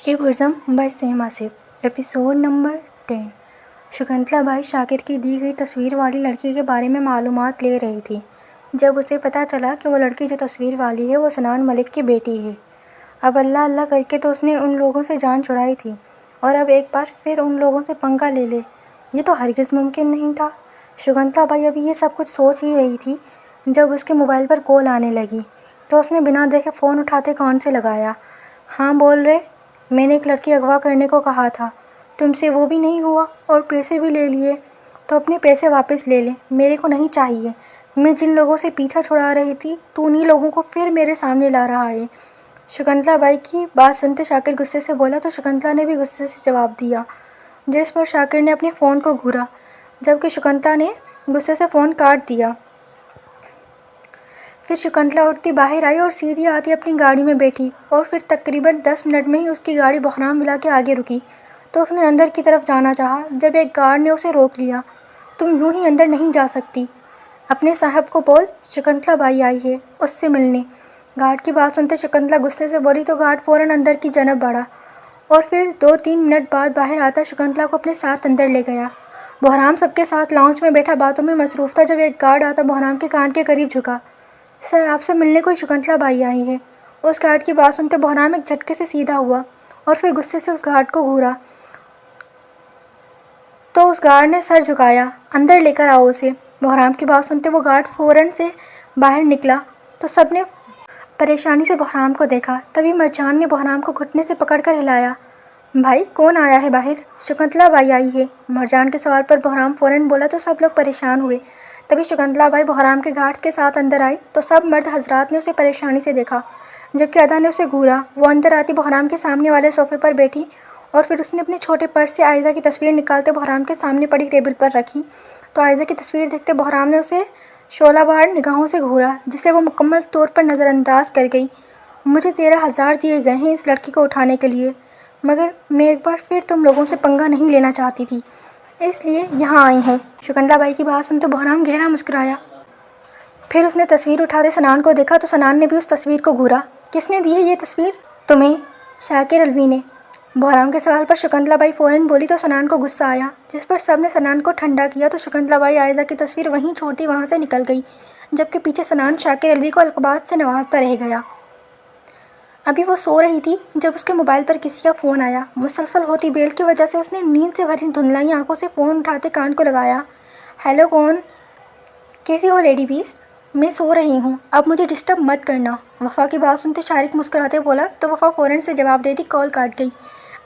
इश्क़ बुज़म बाय सेम Asif. Episode number 10। Shakuntala Bai Shakir की दी गई तस्वीर वाली लड़की के बारे में मालूमात ले रही थी जब उसे पता चला कि वो लड़की जो तस्वीर वाली है वो सनान मलिक की बेटी है। अब अल्लाह अल्लाह करके तो उसने उन लोगों से जान छुड़ाई थी और अब एक बार फिर उन लोगों से पंगा ले ले, ये तो हरगिज़ मुमकिन नहीं था। शकुंतला बाई अभी ये सब कुछ सोच ही रही थी जब उसके मोबाइल पर कॉल आने लगी तो उसने बिना देखे फ़ोन उठाते कान से लगाया। हाँ बोल रहे, मैंने एक लड़की अगवा करने को कहा था, तुमसे वो भी नहीं हुआ और पैसे भी ले लिए, तो अपने पैसे वापस ले लें, मेरे को नहीं चाहिए। मैं जिन लोगों से पीछा छुड़ा रही थी तो उन्हीं लोगों को फिर मेरे सामने ला रहा है। शकुंतला बाई की बात सुनते शाकिर गुस्से से बोला तो शकुंतला ने भी गुस्से से जवाब दिया, जिस पर शाकिर ने अपने फ़ोन को घूरा जबकि शकुंतला ने गुस्से से फ़ोन काट दिया। फिर शकुंतला उठती बाहर आई और सीधी आती अपनी गाड़ी में बैठी और फिर तकरीबन 10 मिनट में ही उसकी गाड़ी बहराम मिला के आगे रुकी तो उसने अंदर की तरफ जाना चाहा जब एक गार्ड ने उसे रोक लिया। तुम यूं ही अंदर नहीं जा सकती, अपने साहब को बोल, शकुंतला बाई आई है उससे मिलने। गार्ड की बात सुनते शकुंतला गुस्से से बोली तो गार्ड फ़ौरन अंदर की जानब बढ़ा और फिर 2-3 मिनट बाद बाहर आता शकुंतला को अपने साथ अंदर ले गया। बहराम सबके साथ लाउंज में बैठा बातों में मसरूफ़ था जब एक गार्ड आता बहराम के कान के करीब झुका। सर, आपसे मिलने कोई शकुंतला बाई आई है। उस गार्ड की बात सुनते बहराम एक झटके से सीधा हुआ और फिर गुस्से से उस गार्ड को घूरा तो उस गार्ड ने सर झुकाया, अंदर लेकर आओ उसे। बहराम की बात सुनते वो गार्ड फ़ौरन से बाहर निकला तो सबने परेशानी से बहराम को देखा। तभी मरजान ने बहराम को घुटने से पकड़कर हिलाया। भाई कौन आया है बाहर? शकुंतला बाई आई है। मरजान के सवाल पर बहराम फ़ौरन बोला तो सब लोग परेशान हुए। तभी शकुंतला बाई बहराम के गार्ड के साथ अंदर आई तो सब मर्द हजरात ने उसे परेशानी से देखा जबकि अदा ने उसे घूरा। वो अंदर आती बहराम के सामने वाले सोफ़े पर बैठी और फिर उसने अपने छोटे पर्स से आयज़ा की तस्वीर निकालते बहराम के सामने पड़ी टेबल पर रखी तो आयज़ा की तस्वीर देखते बहराम ने उसे शोलाबार निगाहों से घूरा जिसे वो मुकम्मल तौर पर नज़रअंदाज कर गई। मुझे 13,000 दिए गए हैं इस लड़की को उठाने के लिए, मगर मैं एक बार फिर तुम लोगों से पंगा नहीं लेना चाहती थी, इसलिए यहाँ आई हूँ। शकुंतला बाई की बात सुनते बहराम गहरा मुस्कुराया। फिर उसने तस्वीर उठाते सनान को देखा तो सनान ने भी उस तस्वीर को घूरा। किसने दी है ये तस्वीर? तुम्हें, शाकिर अलवी ने। बहराम के सवाल पर शकुंतला बाई फ़ौरन बोली तो सनान को गुस्सा आया, जिस पर सब ने सनान को ठंडा किया तो शकुंतला बाई आयज़ा की तस्वीर वहीं छोड़ती वहाँ से निकल गई जबकि पीछे सनान शाकिर अलवी को अलक़ाबात से नवाजता रह गया। अभी वो सो रही थी जब उसके मोबाइल पर किसी का फ़ोन आया। मुसलसल होती बेल की वजह से उसने नींद से भरी धुंधलाई आंखों से फ़ोन उठाते कान को लगाया। हेलो, कौन? कैसी हो लेडी बीस? मैं सो रही हूँ, अब मुझे डिस्टर्ब मत करना। वफ़ा की बात सुनते शारिक मुस्कुराते बोला तो वफ़ा फ़ौरन से जवाब देती कॉल काट गई,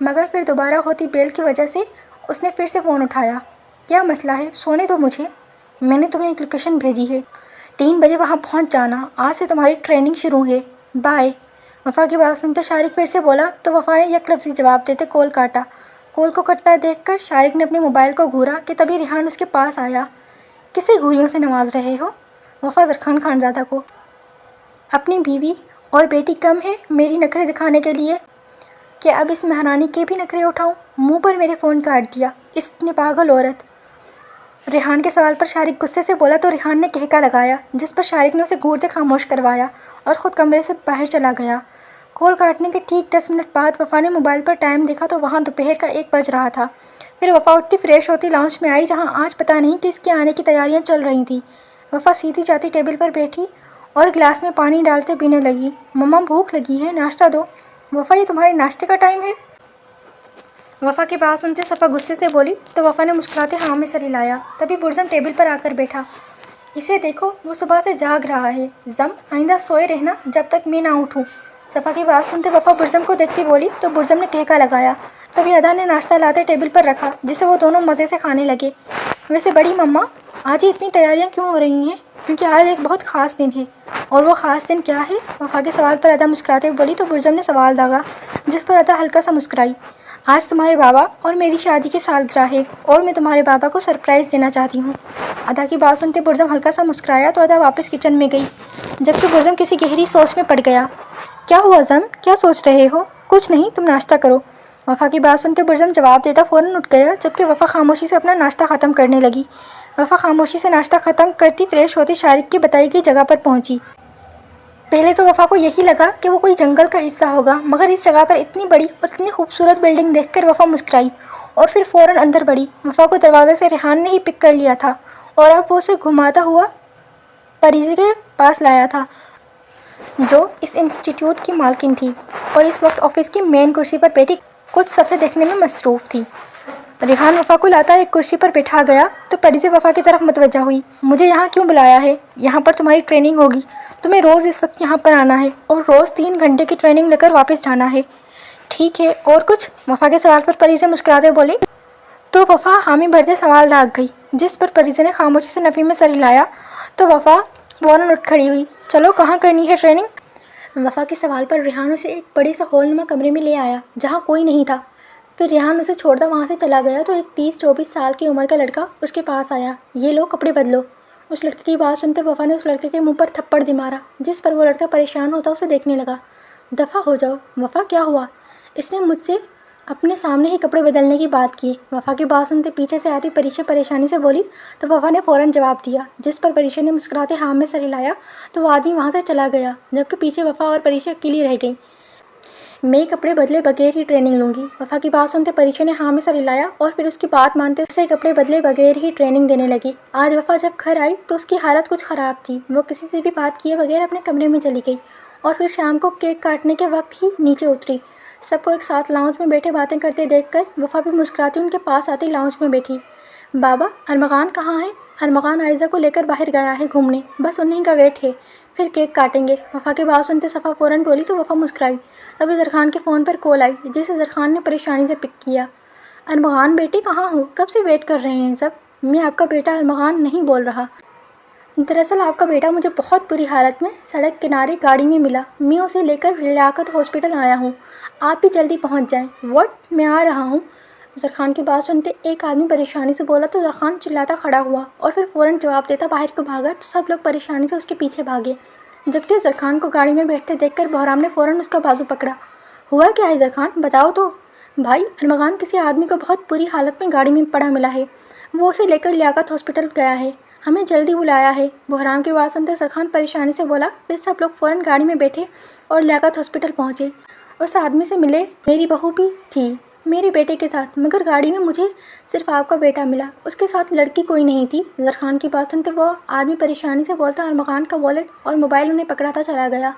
मगर फिर दोबारा होती बेल की वजह से उसने फिर से फ़ोन उठाया। क्या मसला है? सोने दो मुझे। मैंने तुम्हें एक लोकेशन भेजी है, 3 बजे वहाँ पहुँच जाना, आज से तुम्हारी ट्रेनिंग शुरू है, बाय। वफ़ा की बात सुनते शारिक फिर से बोला तो वफ़ा ने एक लफ्ज़ी जवाब देते कॉल काटा। कॉल को कटता देखकर शारिक ने अपने मोबाइल को घूरा कि तभी रिहान उसके पास आया। किसे घूरियों से नवाज रहे हो? वफ़ा ज़रखान खानज़ादा को। अपनी बीवी और बेटी कम है मेरी नखरे दिखाने के लिए कि अब इस महारानी के भी नखरे उठाऊं? मुंह पर मेरे फ़ोन काट दिया इसने पागल औरत। रिहान के सवाल पर शारिक गुस्से से बोला तो रिहान ने कहका लगाया, जिस पर शारिक ने उसे घूरते खामोश करवाया और ख़ुद कमरे से बाहर चला गया। कॉल काटने के ठीक 10 मिनट बाद वफ़ा ने मोबाइल पर टाइम देखा तो वहाँ दोपहर का 1 बज रहा था। फिर वफ़ा उठती फ्रेश होती लाउंज में आई जहाँ आज पता नहीं किसके आने की तैयारियाँ चल रही थी। वफ़ा सीधी जाती टेबल पर बैठी और गिलास में पानी डालते पीने लगी। मम्मा भूख लगी है, नाश्ता दो। वफ़ा, ये तुम्हारे नाश्ते का टाइम है? वफ़ा की बात सुनते सफ़ा गुस्से से बोली तो वफ़ा ने मुस्कुराते हाँ में सर हिलाया। तभी बुर्ज़म टेबल पर आकर बैठा। इसे देखो, वो सुबह से जाग रहा है। ज़म, आइंदा सोए रहना जब तक मैं ना उठूँ। सफ़ा की बात सुनते वफ़ा बुर्ज़म को देखती बोली तो बुर्ज़म ने कहका लगाया। तभी अदा ने नाश्ता लाते टेबल पर रखा जिसे वो दोनों मज़े से खाने लगे। वैसे बड़ी मम्मा, आज ही इतनी तैयारियाँ क्यों हो रही हैं? क्योंकि आज एक बहुत ख़ास दिन है। और वो ख़ास दिन क्या है? वफ़ा के सवाल पर अदा मुस्कुराते बोली तो बुर्ज़म ने सवाल दागा, जिस पर अदा हल्का सा मुस्कुराई। आज तुम्हारे बाबा और मेरी शादी की सालगिरह है और मैं तुम्हारे बाबा को सरप्राइज़ देना चाहती हूँ। अदा की बात सुनते बुर्ज़म हल्का सा मुस्कुराया तो अदा वापस किचन में गई जबकि बुर्ज़म किसी गहरी सोच में पड़ गया। क्या हुआ ज़म, क्या सोच रहे हो? कुछ नहीं, तुम नाश्ता करो। वफ़ा की बात सुनते बुर्ज़म जवाब देता फ़ौरन उठ गया जबकि वफ़ा खामोशी से अपना नाश्ता ख़त्म करने लगी। वफ़ा खामोशी से नाश्ता ख़त्म करती फ्रेश होती शारिक की बताई गई जगह पर पहुँची। पहले तो वफ़ा को यही लगा कि वो कोई जंगल का हिस्सा होगा, मगर इस जगह पर इतनी बड़ी और इतनी खूबसूरत बिल्डिंग देखकर वफ़ा मुस्कुराई और फिर फ़ौरन अंदर बढ़ी। वफ़ा को दरवाजे से रेहान ने ही पिक कर लिया था और अब वो उसे घुमाता हुआ परिज़ी के पास लाया था, जो इस इंस्टीट्यूट की मालकिन थी और इस वक्त ऑफिस की मेन कुर्सी पर बैठी कुछ सफ़े देखने में मसरूफ़ थी। रेहान वफ़ा को लाता एक कुर्सी पर बैठा गया तो परिज़ी वफ़ा की तरफ मुतवज्जा हुई। मुझे यहाँ क्यों बुलाया है? यहाँ पर तुम्हारी ट्रेनिंग होगी, तुम्हें रोज़ इस वक्त यहाँ पर आना है और रोज़ 3 घंटे की ट्रेनिंग लेकर वापस जाना है। ठीक है, और कुछ? वफ़ा के सवाल पर परिज़ी मुस्कुराते बोली। तो वफ़ा हामी भरते सवाल दाग गई, जिस पर परिज़ी ने खामोशी से नफ़ी में सर हिलाया तो वफ़ा फ़ौरन उठ खड़ी हुई। चलो, कहाँ करनी है ट्रेनिंग? वफ़ा के सवाल पर रेहान उसे एक बड़े से हॉलनुमा कमरे में ले आया जहाँ कोई नहीं था। फिर रेहान उसे छोड़कर वहाँ से चला गया तो एक 30-24 साल की उम्र का लड़का उसके पास आया। ये लो, कपड़े बदलो। उस लड़के की बात सुनते वफ़ा ने उस लड़के के मुंह पर थप्पड़ दे मारा, जिस पर वो लड़का परेशान होता उसे देखने लगा। दफ़ा हो जाओ। वफ़ा, क्या हुआ? इसने मुझसे अपने सामने ही कपड़े बदलने की बात की। वफ़ा की बात सुनते पीछे से आती परीक्षा परेशानी से बोली तो वफ़ा ने फ़ौरन जवाब दिया, जिस पर परीक्षा ने मुस्कुराते हाँ में सर हिलाया तो वो आदमी वहाँ से चला गया, जबकि पीछे वफ़ा और परीक्षा अकेली रह गई। मैं कपड़े बदले बगैर ही ट्रेनिंग लूँगी। वफ़ा की बात सुनते परीक्षा ने हाँ में सर हिलाया और फिर उसकी बात मानते उसे कपड़े बदले बगैर ही ट्रेनिंग देने लगी। आज वफ़ा जब घर आई तो उसकी हालत कुछ ख़राब थी। वो किसी से भी बात किए बगैर अपने कमरे में चली गई और फिर शाम को केक काटने के वक्त ही नीचे उतरी। सबको एक साथ लाउंज में बैठे बातें करते देखकर वफ़ा भी मुस्कुराती उनके पास आती लाउंज में बैठी। बाबा, अरमगान कहाँ है? अरमगान आयज़ा को लेकर बाहर गया है घूमने, बस उन्हीं का वेट है, फिर केक काटेंगे। वफ़ा की बात सुनते सफ़ा फ़ौरन बोली तो वफ़ा मुस्कुराई। तभी ज़रख़ान के फ़ोन पर कॉल आई, जिसे ज़रख़ान ने परेशानी से पिक किया। अरमगान बेटी, कहाँ हो? कब से वेट कर रहे हैं सब? मैं आपका बेटा अरमगान नहीं बोल रहा। दरअसल आपका बेटा मुझे बहुत बुरी हालत में सड़क किनारे गाड़ी में मिला। मैं उसे लेकर लियाकत हॉस्पिटल आया हूँ, आप भी जल्दी पहुँच जाएँ। व्हाट? मैं आ रहा हूँ। ज़रख़ान की बात सुनते एक आदमी परेशानी से बोला तो ज़रख़ान चिल्लाता खड़ा हुआ और फिर फ़ौरन जवाब देता बाहर को भागा तो सब लोग परेशानी से उसके पीछे भागे, जबकि ज़रख़ान को गाड़ी में बैठते देखकर बहराम ने फ़ौरन उसका बाजू पकड़ा। हुआ क्या है ज़रख़ान, बताओ तो। भाई, अरमगान किसी आदमी को बहुत बुरी हालत में गाड़ी में पड़ा मिला है, वो उसे लेकर लियाकत हॉस्पिटल गया है, हमें जल्दी बुलाया है। बहराम की बात सुनते ज़रख़ान परेशानी से बोला। फिर सब लोग फ़ौरन गाड़ी में बैठे और लियाकत हॉस्पिटल पहुँचे। उस आदमी से मिले। मेरी बहू भी थी मेरे बेटे के साथ, मगर गाड़ी में मुझे सिर्फ आपका बेटा मिला, उसके साथ लड़की कोई नहीं थी। ज़रख़ान की बात सुनते वो आदमी परेशानी से बोलता अरमगान का वॉलेट और मोबाइल उन्हें पकड़ाता चला गया,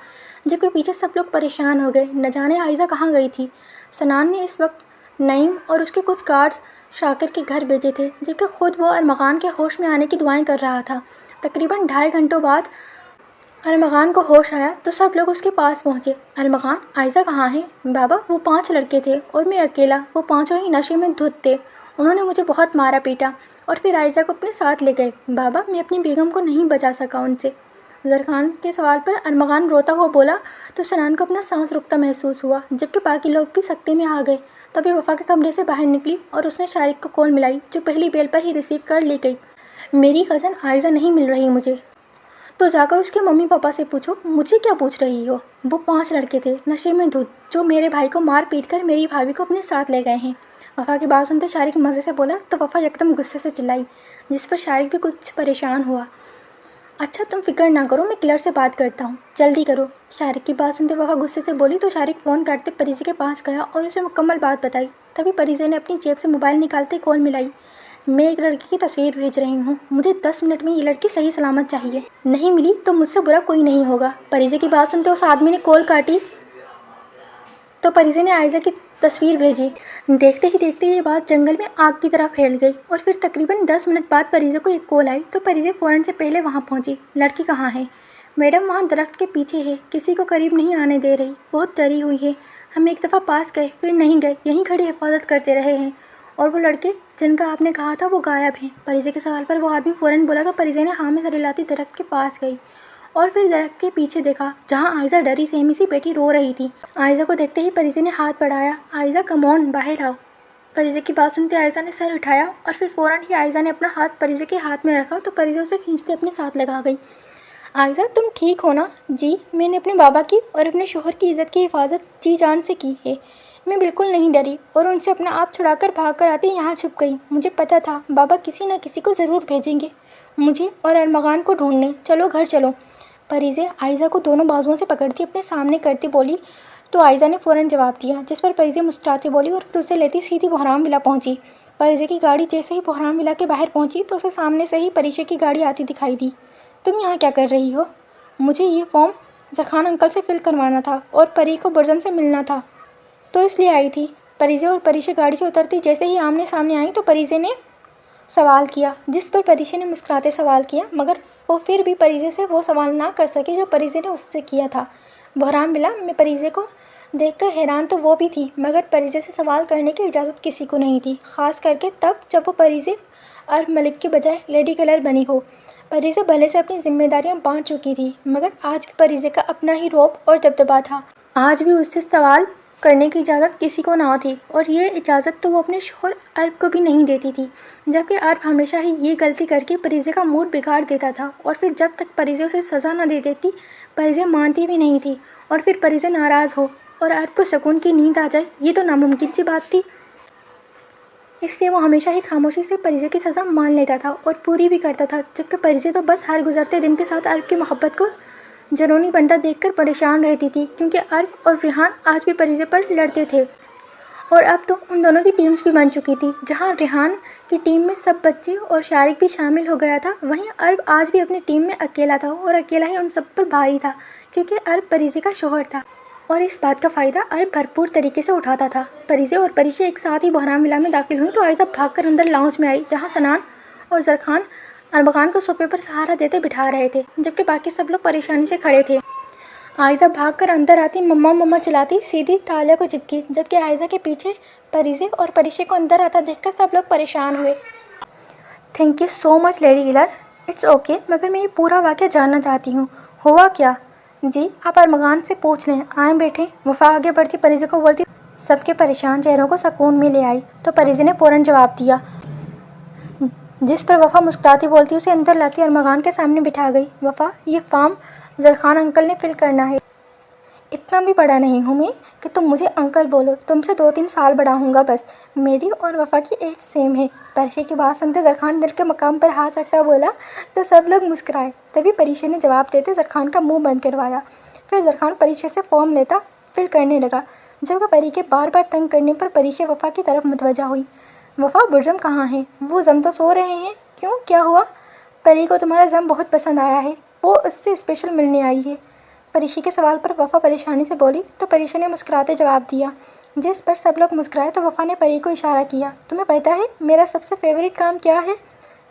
जबकि पीछे सब लोग परेशान हो गए। न जाने आयज़ा कहाँ गई थी। सनान ने इस वक्त नईम और उसके कुछ गार्ड्स शाकिर के घर भेजे थे, जबकि खुद वो अरमगान के होश में आने की दुआएं कर रहा था। तकरीबन 2.5 घंटों बाद अरमगान को होश आया तो सब लोग उसके पास पहुँचे। अरमगान, आयज़ा कहाँ है? बाबा, वो 5 लड़के थे और मैं अकेला, वो 5 ही नशे में धुत थे, उन्होंने मुझे बहुत मारा पीटा और फिर आयज़ा को अपने साथ ले गए। बाबा, मैं अपनी बेगम को नहीं बचा सका उनसे। ज़रख़ान के सवाल पर अरमगान रोता हुआ बोला तो सनान को अपना सांस रुकता महसूस हुआ, जबकि बाकी लोग भी सख्ते में आ गए। तभी वफ़ा के कमरे से बाहर निकली और उसने शारिक को कॉल मिलाई, जो पहली बेल पर ही रिसीव कर ली गई। मेरी कज़न आयज़ा नहीं मिल रही मुझे। तो जाकर उसके मम्मी पापा से पूछो। मुझे क्या पूछ रही हो? वो 5 लड़के थे नशे में धुत, जो मेरे भाई को मार पीट कर मेरी भाभी को अपने साथ ले गए हैं। वफ़ा की बात सुनते शारिक मज़े से बोला तो वफ़ा एकदम गुस्से से चिल्लाई, जिस पर शारिक भी कुछ परेशान हुआ। अच्छा, तुम फिक्र ना करो, मैं क्लर से बात करता हूँ, जल्दी करो। शारिक की बात सुनते वफ़ा गुस्से से बोली तो शारिक फ़ोन काटते परिज़ी के पास गया और उसे मुकम्मल बात बताई। तभी परिज़ी ने अपनी जेब से मोबाइल निकालते कॉल मिलाई। मैं एक लड़की की तस्वीर भेज रही हूँ, मुझे 10 मिनट में ये लड़की सही सलामत चाहिए, नहीं मिली तो मुझसे बुरा कोई नहीं होगा। परिज़ी की बात सुनते उस आदमी ने कॉल काटी तो परिज़ी ने आयज़ा की तस्वीर भेजी। देखते ही देखते ये बात जंगल में आग की तरह फैल गई और फिर तकरीबन 10 मिनट बाद परिज़ी को एक कॉल आई तो परिज़ी फ़ौरन से पहले वहाँ पहुँची। लड़की कहाँ है? मैडम, वहाँ दरख्त के पीछे है, किसी को करीब नहीं आने दे रही, बहुत डरी हुई है। हम एक दफ़ा पास गए, फिर नहीं गए, यहीं खड़ी हिफाजत करते रहे हैं। और वो लड़के जिनका आपने कहा था वो गायब हैं। परिज़ी के सवाल पर वो आदमी फ़ौरन बोला तो परिज़ी ने हाँ में सर हिलाती दरख्त के पास गई और फिर दरख्त के पीछे देखा, जहाँ आयज़ा डरी सहमी सी बैठी रो रही थी। आयज़ा को देखते ही परिज़ी ने हाथ बढ़ाया। आयज़ा, कम ऑन, बाहर आओ। परिज़ी की बात सुनते आयज़ा ने सर उठाया और फिर फ़ौरन ही आयज़ा ने अपना हाथ परिज़ी के हाथ में रखा तो परिज़ी उसे खींचते अपने साथ लगा गई। आयज़ा, तुम ठीक हो ना? जी, मैंने अपने बाबा की और अपने शोहर की इज़्ज़त की हिफाजत जी जान से की है। मैं बिल्कुल नहीं डरी और उनसे अपना आप छुड़ाकर भाग कर आते यहाँ छुप गई। मुझे पता था बाबा किसी न किसी को ज़रूर भेजेंगे मुझे और अरमगान को ढूंढने। चलो घर चलो। परीज़े आयज़ा को दोनों बाजुओं से पकड़ती अपने सामने करती बोली, तो आयज़ा ने फ़ौरन जवाब दिया, जिस पर परीज़े मुस्कुराती बोली और फिर उसे लेती सीधी बहराम विला पहुंची। परीज़े की गाड़ी जैसे ही बहराम विला के बाहर पहुंची तो उसे सामने से ही परीज़े की गाड़ी आती दिखाई दी। तुम यहाँ क्या कर रही हो? मुझे ये फॉर्म ज़रखान अंकल से फिल करवाना था और परी को बुर्ज़म से मिलना था, तो इसलिए आई थी। परीज़े और परीशे गाड़ी से उतरती जैसे ही आमने सामने आई तो परीज़े ने सवाल किया, जिस पर परीशे ने मुस्कुराते सवाल किया, मगर वो फिर भी परीज़े से वो सवाल ना कर सकी जो परीज़े ने उससे किया था। बहराम विला में परीज़े को देखकर हैरान तो वो भी थी, मगर परीज़े से सवाल करने की इजाज़त किसी को नहीं थी, ख़ास करके तब जब वो परीज़े अरब मलिक के बजाय लेडी कलर बनी हो। परीज़े भले से अपनी जिम्मेदारियां बांट चुकी थी, मगर आज भी परीज़े का अपना ही रौब और दबदबा था। आज भी उससे सवाल करने की इजाज़त किसी को ना थी, और ये इजाज़त तो वो अपने शौहर अरब को भी नहीं देती थी, जबकि अरब हमेशा ही ये गलती करके परीज़े का मूड बिगाड़ देता था, और फिर जब तक परीज़े उसे सज़ा ना दे देती परीज़े मानती भी नहीं थी, और फिर परीज़े नाराज़ हो और अरब को सुकून की नींद आ जाए ये तो नामुमकिन सी बात थी। इसलिए वो हमेशा ही खामोशी से परीज़े की सज़ा मान लेता था और पूरी भी करता था, जबकि परीज़े तो बस हर गुज़रते दिन के साथ अरब की मोहब्बत को जनूनी बनता देखकर परेशान रहती थी, क्योंकि अरब और रेहान आज भी परीज़े पर लड़ते थे, और अब तो उन दोनों की टीम्स भी बन चुकी थी। जहां रेहान की टीम में सब बच्चे और शारिक भी शामिल हो गया था, वहीं अरब आज भी अपनी टीम में अकेला था, और अकेला ही उन सब पर भारी था, क्योंकि अरब परीज़े का शौहर था, और इस बात का फ़ायदा अरब भरपूर तरीके से उठाता था। परीज़े और परीशे एक साथ ही बहराम विला में दाखिल हुई तो आयज़ा भागकर अंदर लाउंज में आई, जहाँ सनान और ज़रखान अरमगान को सोफे पर सहारा देते बिठा रहे थे, जबकि बाकी सब लोग परेशानी से खड़े थे। आयज़ा भागकर अंदर आती मम्मा मम्मा चिल्लाती सीधी तालिया को चिपकी, जबकि आयज़ा के पीछे परीज़े और परीशे को अंदर आता देखकर सब लोग परेशान हुए। Thank you so much lady गिलर, इट्स ओके, मगर मैं ये पूरा वाक़या जानना चाहती हूँ, हुआ क्या? जी आप अरमगान से पूछ लें, आए बैठे। वफ़ा आगे बढ़ती परीज़े को बोलती, सबके परेशान चेहरों को सुकून में ले आई। तो परीज़े ने फ़ौरन जवाब दिया, जिस पर वफ़ा मुस्कुराती बोलती उसे अंदर लाती अरमगान के सामने बिठा गई। वफ़ा ये फॉर्म ज़रखान अंकल ने फिल करना है। इतना भी बड़ा नहीं हूँ मैं कि तुम मुझे अंकल बोलो, तुमसे 2-3 साल बड़ा हूँगा बस, मेरी और वफ़ा की एज सेम है। परीशे की बात सुनते ज़रखान दिल के मकाम पर हाथ रखता बोला, तो सब लोग मुस्कुराए। तभी परीशे ने जवाब देते ज़रखान का मुँह बंद करवाया। फिर ज़रखान परीशे से फॉर्म लेता फिल करने लगा, जबकि परी के बार बार तंग करने पर परीशे वफ़ा की तरफ मुतवज्जा हुई। वफ़ा बुर्ज़म कहाँ हैं? वो ज़म तो सो रहे हैं। क्यों, क्या हुआ? परी को तुम्हारा ज़म बहुत पसंद आया है, वो उससे स्पेशल मिलने आई है। परीशे के सवाल पर वफ़ा परेशानी से बोली, तो परीशे ने मुस्कुराते जवाब दिया, जिस पर सब लोग मुस्कुराए। तो वफ़ा ने परी को इशारा किया, तुम्हें पता है मेरा सबसे फेवरेट काम क्या है?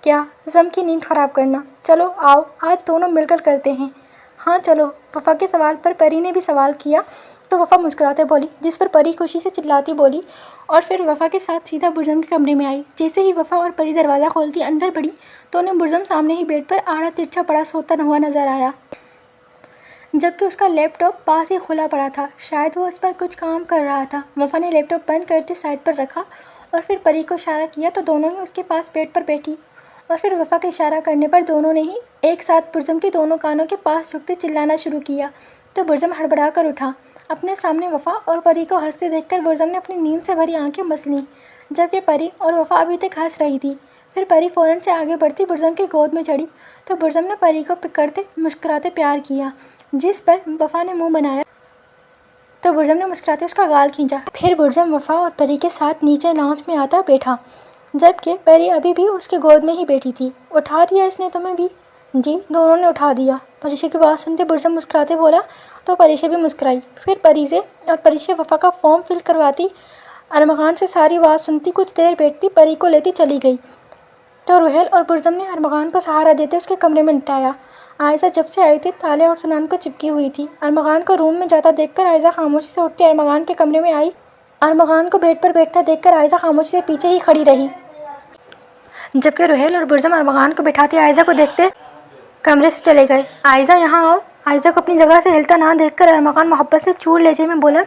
क्या? ज़म की नींद ख़राब करना। चलो आओ आज दोनों मिलकर करते हैं। हाँ चलो। वफ़ा के सवाल पर परी ने भी सवाल किया, तो वफ़ा मुस्कुराते बोली, जिस पर परी खुशी से चिल्लाती बोली, और फिर वफ़ा के साथ सीधा बुर्ज़म के कमरे में आई। जैसे ही वफ़ा और परी दरवाज़ा खोलती अंदर बढ़ी तो उन्हें बुर्ज़म सामने ही बेड पर आड़ा तिरछा पड़ा सोता हुआ नज़र आया, जबकि उसका लैपटॉप पास ही खुला पड़ा था। शायद वो इस पर कुछ काम कर रहा था। वफ़ा ने लैपटॉप बंद करके साइड पर रखा और फिर परी को इशारा किया, तो दोनों ही उसके पास बेड पर बैठी, और फिर वफ़ा के इशारा करने पर दोनों ने ही एक साथ बुर्ज़म के दोनों कानों के पास झुकते चिल्लाना शुरू किया। तो बुर्ज़म हड़बड़ा कर उठा। अपने सामने वफ़ा और परी को हंसते देखकर बुर्ज़म ने अपनी नींद से भरी आंखें मस लीं, जबकि परी और वफ़ा अभी तक हंस रही थी। फिर परी फ़ौरन से आगे बढ़ती बुर्ज़म की गोद में चढ़ी, तो बुर्ज़म ने परी को पकड़ते मुस्कुराते प्यार किया, जिस पर वफ़ा ने मुँह बनाया, तो बुर्ज़म ने मुस्कुराते उसका गाल खींचा। फिर बुर्ज़म वफ़ा और परी के साथ नीचे लाउंज में आता बैठा, जबकि परी अभी भी उसके गोद में ही बैठी थी। उठा दिया इसने तुम्हें भी? जी दोनों ने उठा दिया। परीशे की बात सुनते बुर्ज़म मुस्कुराते बोला, तो परीशे भी मुस्कुराई। फिर परीशे और परीशे वफ़ा का फॉर्म फिल करवाती अरमगान से सारी बात सुनती कुछ देर बैठती परी को लेती चली गई। तो रुहेल और बुर्ज़म ने अरमगान को सहारा देते उसके कमरे में लिटाया। आयज़ा जब से आई थी ताले और सनान को चिपकी हुई थी। अरमगान को रूम में जाता देखकर आयज़ा खामोशी से उठती अरमगान के कमरे में आई। अरमगान को बेड पर बैठता देखकर आयज़ा खामोशी से पीछे ही खड़ी रही, जबकि रुहेल और बुर्ज़म अरमगान को बिठाते आयज़ा को देखते कमरे से चले गए। आयज़ा यहाँ आओ। आयज़ा को अपनी जगह से हिलता ना देखकर अरमगान मोहब्बत से चूर लहजे में बोला,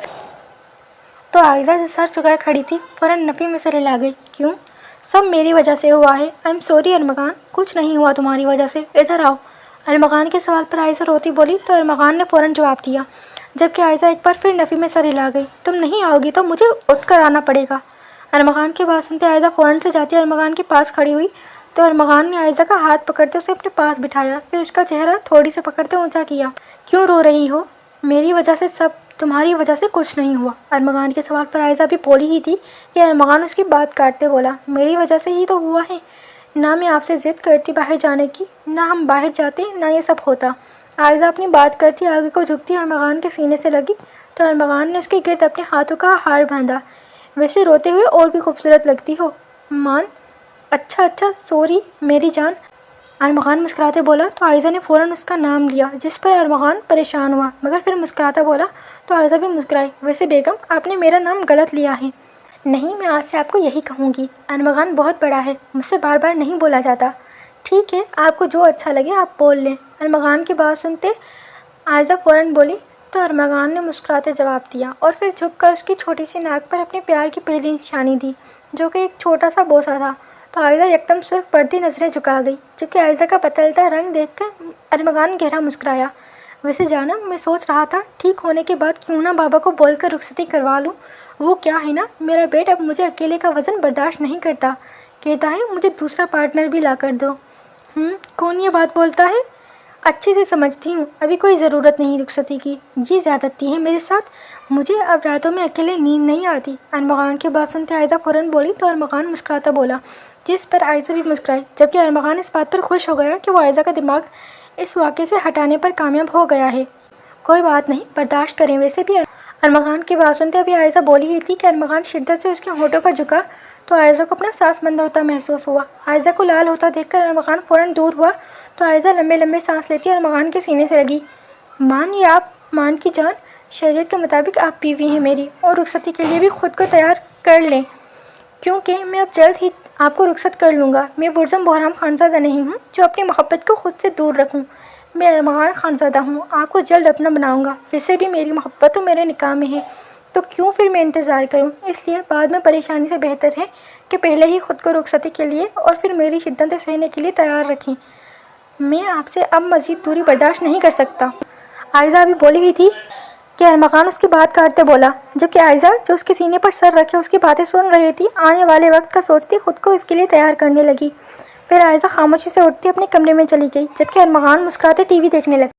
तो आयज़ा जो सर झुकाए खड़ी थी फ़ौरन नफ़ी में सिर हिला गई। क्यों? सब मेरी वजह से हुआ है। आई एम सॉरी अरमगान, कुछ नहीं हुआ तुम्हारी वजह से, इधर आओ। अरमगान के सवाल पर आयज़ा रोती बोली, तो अरमगान ने फ़ौरन जवाब दिया, जबकि आयज़ा एक बार फिर नफ़ी में सर हिला गई। तुम नहीं आओगी तो मुझे उठ कर आना पड़ेगा। अरमगान की बात सुनते आयज़ा फ़ौरन से जाती अरमगान के पास खड़ी हुई, तो अरमगान ने आयज़ा का हाथ पकड़ते उसे अपने पास बिठाया, फिर उसका चेहरा थोड़ी से पकड़ते ऊंचा किया। क्यों रो रही हो? मेरी वजह से सब, तुम्हारी वजह से कुछ नहीं हुआ। अरमगान के सवाल पर आयज़ा भी बोली ही थी कि अरमगान उसकी बात काटते बोला, मेरी वजह से ही तो हुआ है। ना मैं आपसे ज़िद करती बाहर जाने की, ना हम बाहर जाते, ना ये सब होता। आयज़ा अपनी बात करती आगे को झुकती अरमगान के सीने से लगी तो अरमगान ने उसके गिर्द अपने हाथों का हार बांधा। वैसे रोते हुए और भी खूबसूरत लगती हो मान। अच्छा सॉरी मेरी जान। अरमगान मुस्कुराते बोला तो आयज़ा ने फ़ौरन उसका नाम लिया, जिस पर अरमगान परेशान हुआ, मगर फिर मुस्कुराता बोला तो आयज़ा भी मुस्कुराई। वैसे बेगम, आपने मेरा नाम गलत लिया है। नहीं, मैं आज से आपको यही कहूँगी। अरमगान बहुत बड़ा है, मुझसे बार बार नहीं बोला जाता। ठीक है, आपको जो अच्छा लगे आप बोल लें। अरमगान की बात सुनते आयज़ा फ़ौरन बोली तो अरमगान ने मुस्कुराते जवाब दिया और फिर झुककर उसकी छोटी सी नाक पर अपने प्यार की पहली निशानी दी, जो कि एक छोटा सा बोसा था। तो आयज़ा एकदम सुर्ख पड़ती नज़रें झुका गई, जबकि आयज़ा का बदलता रंग देखकर अरमगान गहरा मुस्कुराया। वैसे जानम, मैं सोच रहा था ठीक होने के बाद क्यों ना बाबा को बोलकर रुखसती करवा लूँ। वो क्या है ना, मेरा बेट अब मुझे अकेले का वज़न बर्दाश्त नहीं करता, कहता है मुझे दूसरा पार्टनर भी ला कर दो। कौन ये बात बोलता है? अच्छे से समझती हूँ, अभी कोई ज़रूरत नहीं रुखसती की, ये ज़्यादती है मेरे साथ। मुझे अब रातों में अकेले नींद नहीं आती। अरमगान की बात सुनते आयज़ा फ़ौरन बोली तो अरमगान मुस्कुराता बोला, जिस पर आयज़ा भी मुस्कुराई, जबकि अरमगान इस बात पर खुश हो गया कि वो आयज़ा का दिमाग इस वाक़े से हटाने पर कामयाब हो गया है। कोई बात नहीं, बर्दाश्त करें। वैसे भी अरमगान की बात सुनते अभी आयज़ा बोली ही थी कि अरमगान शिद्दत से उसके होठों पर झुका तो आयज़ा को अपना सांस बंद होता महसूस हुआ। आयज़ा को लाल होता देखकर अरमगान फ़ौरन दूर हुआ तो आयज़ा लंबे लंबे सांस लेती अरमगान के सीने से लगी। मान, ये आप मान की जान, शरीयत के मुताबिक आप बीवी हैं मेरी, और रुखसती के लिए भी खुद को तैयार कर लें, क्योंकि मैं अब जल्द ही आपको रुखसत कर लूँगा। मैं बुर्ज़म बहराम खानज़ादा नहीं हूँ जो अपनी मोहब्बत को खुद से दूर रखूँ। मैं अरमगान खानज़ादा हूँ, आपको जल्द अपना बनाऊँगा। वैसे भी मेरी मोहब्बत तो मेरे निकाह में है, तो क्यों फिर मैं इंतज़ार करूँ। इसलिए बाद में परेशानी से बेहतर है कि पहले ही खुद को रुखसती के लिए और फिर मेरी शिद्दतें सहने के लिए तैयार रखें। मैं आपसे अब मज़ीद दूरी बर्दाश्त नहीं कर सकता। आयज़ा अभी बोली ही थी कि अरमगान उसकी बात काटते बोला, जबकि आयज़ा जो उसके सीने पर सर रखे उसकी बातें सुन रही थी, आने वाले वक्त का सोचती खुद को इसके लिए तैयार करने लगी। फिर आयज़ा खामोशी से उठती अपने कमरे में चली गई, जबकि अरमगान मुस्कुराते टीवी देखने लगा।